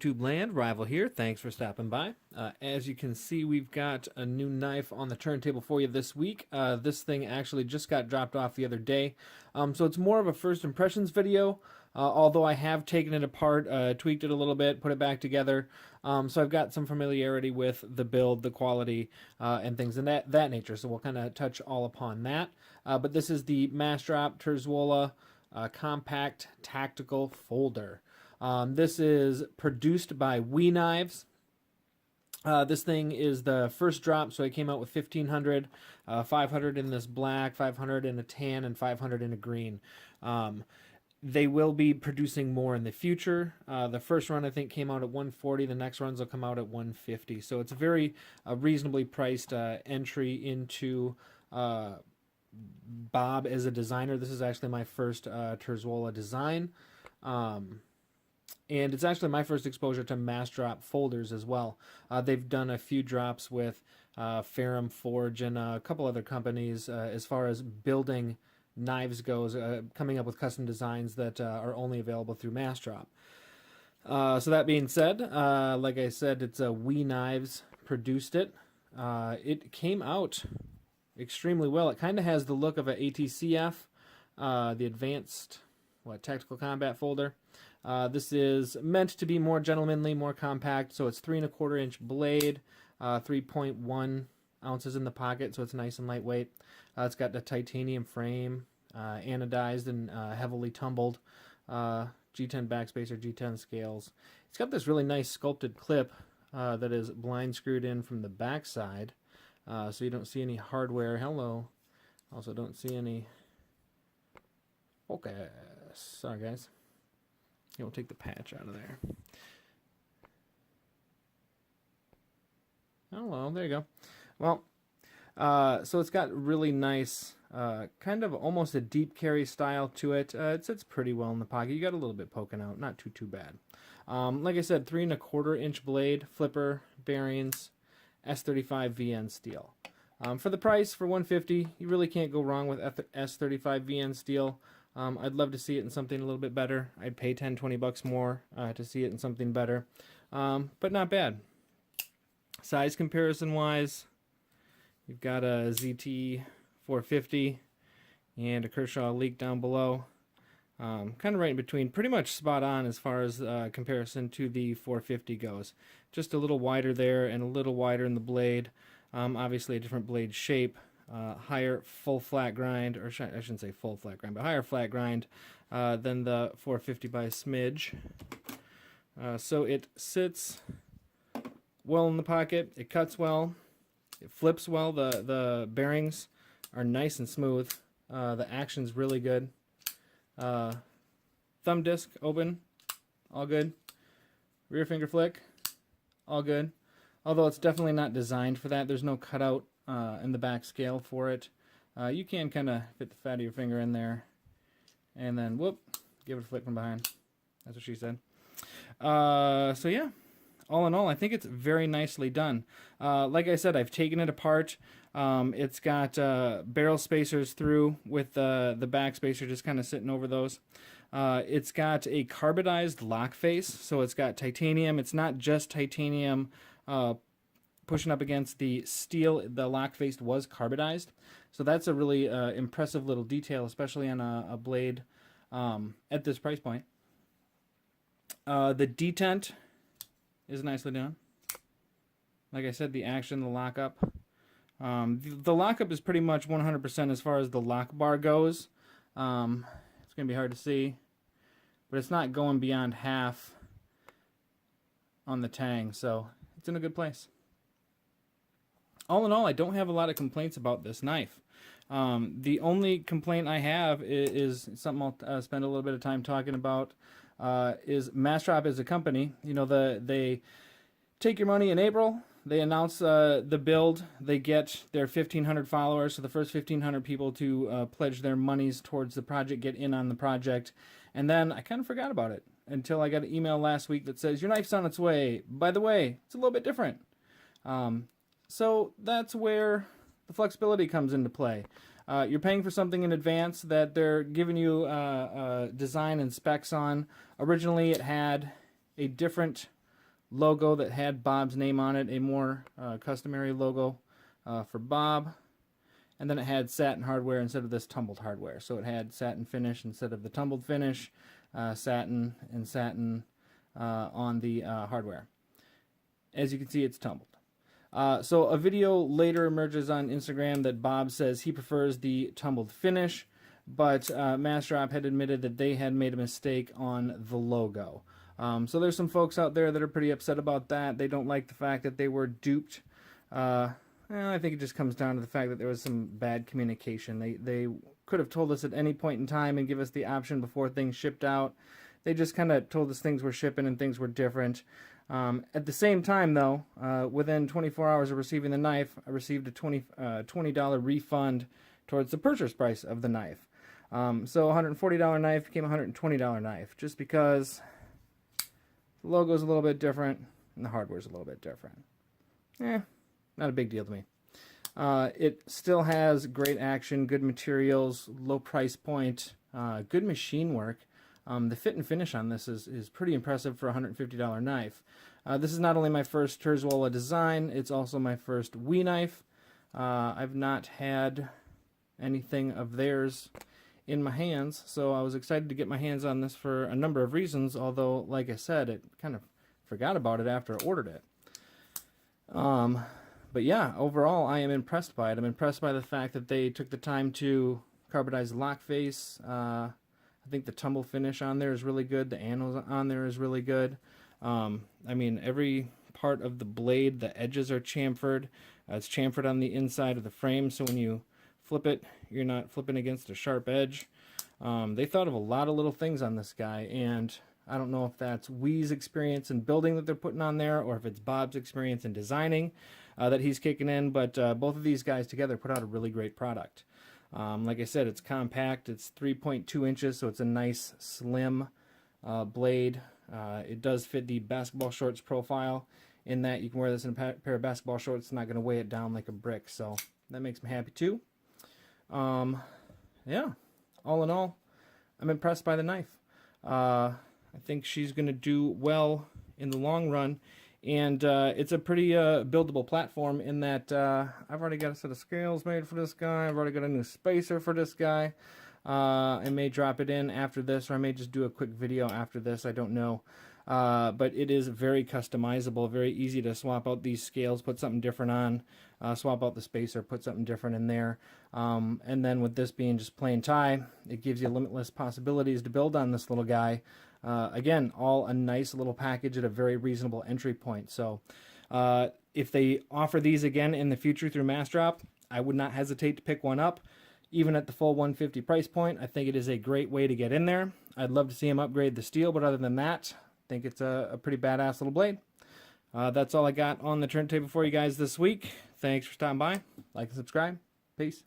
YouTube land, Rival here. Thanks for stopping by. As you can see, we've got a new knife on the turntable for you this week. This thing actually just got dropped off the other day. So it's more of a first impressions video, although I have taken it apart, tweaked it a little bit, put it back together. So I've got some familiarity with the build, the quality, and things in that nature. So we'll kind of touch all upon that. But this is the Massdrop Terzuola compact tactical folder. This is produced by We Knives. This thing is the first drop, so I came out with 1,500, 500 in this black, 500 in a tan, and 500 in a green. They will be producing more in the future. The first run, I think, came out at 140. The next runs will come out at 150. So it's a very reasonably priced entry into Bob as a designer. This is actually my first Terzuola design. And it's actually my first exposure to Massdrop folders as well. They've done a few drops with Ferrum Forge and a couple other companies as far as building knives goes, coming up with custom designs that are only available through Massdrop. So that being said, like I said, it's We Knives produced it. It came out extremely well. It kind of has the look of an ATCF, the Advanced Tactical Combat folder. This is meant to be more gentlemanly, more compact, so it's 3¼ inch blade, 3.1 ounces in the pocket, so it's nice and lightweight. It's got the titanium frame, anodized and heavily tumbled, G10 backspacer, G10 scales. It's got this really nice sculpted clip that is blind screwed in from the back side, so you don't see any hardware. Hello. Also don't see any focus. Sorry, guys. We'll take the patch out of there. Hello, there you go. Well, so it's got really nice, kind of almost a deep carry style to it. It sits pretty well in the pocket. You got a little bit poking out, not too bad. Like I said, 3¼ inch blade, flipper, bearings, S35 VN steel. For the price, for $150, you really can't go wrong with S35 VN steel. I'd love to see it in something a little bit better. I'd pay $10-20 more to see it in something better, but not bad. Size comparison wise, you've got a ZT 450 and a Kershaw Leak down below. Kind of right in between, pretty much spot on as far as comparison to the 450 goes. Just a little wider there and a little wider in the blade. Obviously a different blade shape. Higher full flat grind, or I shouldn't say full flat grind, but higher flat grind than the 450 by a smidge. So it sits well in the pocket, it cuts well, it flips well, the bearings are nice and smooth, the action's really good. Thumb disc open, all good. Rear finger flick, all good. Although it's definitely not designed for that, there's no cutout in the back scale for it. You can kind of fit the fat of your finger in there and then whoop, give it a flick from behind. That's what she said. So yeah, all in all, I think it's very nicely done. Like I said, I've taken it apart. It's got barrel spacers through with the back spacer just kind of sitting over those. It's got a carbidized lock face, so it's got titanium. It's not just titanium pushing up against the steel. The lock face was carbidized, so that's a really impressive little detail, especially on a blade at this price point. The detent is nicely done. Like I said, the action, the lockup. The lockup is pretty much 100% as far as the lock bar goes. It's going to be hard to see, but it's not going beyond half on the tang, so it's in a good place. All in all, I don't have a lot of complaints about this knife. The only complaint I have is something I'll spend a little bit of time talking about, is Massdrop as a company. You know, they take your money in April, they announce the build, they get their 1,500 followers, so the first 1,500 people to pledge their monies towards the project get in on the project, and then I kind of forgot about it until I got an email last week that says, your knife's on its way. By the way, it's a little bit different. So that's where the flexibility comes into play. You're paying for something in advance that they're giving you design and specs on. Originally, it had a different logo that had Bob's name on it, a more customary logo for Bob. And then it had satin hardware instead of this tumbled hardware. So it had satin finish instead of the tumbled finish, satin and satin on the hardware. As you can see, it's tumbled. So a video later emerges on Instagram that Bob says he prefers the tumbled finish, but Massdrop had admitted that they had made a mistake on the logo. So there's some folks out there that are pretty upset about that. They don't like the fact that they were duped. I think it just comes down to the fact that there was some bad communication. They could have told us at any point in time and give us the option before things shipped out. They just kind of told us things were shipping and things were different. At the same time, though, within 24 hours of receiving the knife, I received a $20 refund towards the purchase price of the knife. So a $140 knife became a $120 knife, just because the logo's a little bit different and the hardware's a little bit different. Not a big deal to me. It still has great action, good materials, low price point, good machine work. The fit and finish on this is pretty impressive for a $150 knife. This is not only my first Terzuola design, it's also my first Wii knife. I've not had anything of theirs in my hands, so I was excited to get my hands on this for a number of reasons, although, like I said, it kind of forgot about it after I ordered it. But yeah, overall, I am impressed by it. I'm impressed by the fact that they took the time to carbonize the lock face. I think the tumble finish on there is really good. The anvil on there is really good. I mean, every part of the blade, the edges are chamfered. It's chamfered on the inside of the frame, so when you flip it, you're not flipping against a sharp edge. They thought of a lot of little things on this guy, and I don't know if that's Wii's experience in building that they're putting on there, or if it's Bob's experience in designing that he's kicking in, but both of these guys together put out a really great product. Like I said, it's compact, it's 3.2 inches, so it's a nice slim blade. It does fit the basketball shorts profile in that you can wear this in a pair of basketball shorts. It's not going to weigh it down like a brick, so that makes me happy too. Yeah, all in all, I'm impressed by the knife. I think she's going to do well in the long run, and it's a pretty buildable platform in that I've already got a set of scales made for this guy. I've already got a new spacer for this guy. I may drop it in after this, or I may just do a quick video after this. I don't know. But it is very customizable, very easy to swap out these scales, put something different on, swap out the spacer, put something different in there. And then with this being just plain tie, it gives you limitless possibilities to build on this little guy. Again, all a nice little package at a very reasonable entry point. So if they offer these again in the future through Massdrop, I would not hesitate to pick one up. Even at the full $150 price point, I think it is a great way to get in there. I'd love to see them upgrade the steel, but other than that, I think it's a pretty badass little blade. That's all I got on the turntable for you guys this week. Thanks for stopping by. Like and subscribe. Peace.